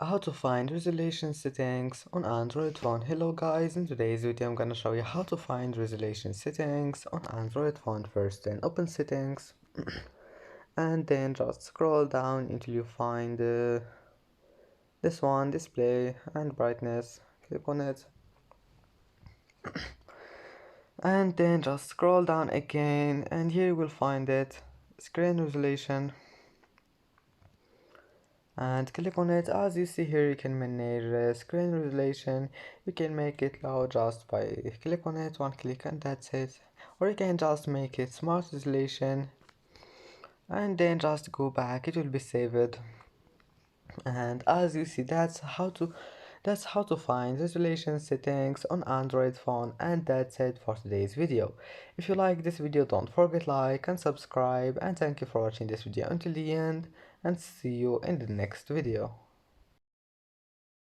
How to find resolution settings on Android phone. Hello guys, in today's video I'm gonna show you how to find resolution settings on Android phone. First then open settings and then just scroll down until you find this one, display and brightness. Click on it and then just scroll down again, and here you will find it, screen resolution, and click on it. As you see here, you can manage screen resolution. You can make it low just by click on it, one click, and that's it. Or you can just make it smart resolution and then just go back, it will be saved. And as you see, that's how to find resolution settings on Android phone. And that's it for today's video. If you like this video, don't forget like and subscribe, and thank you for watching this video until the end, and see you in the next video.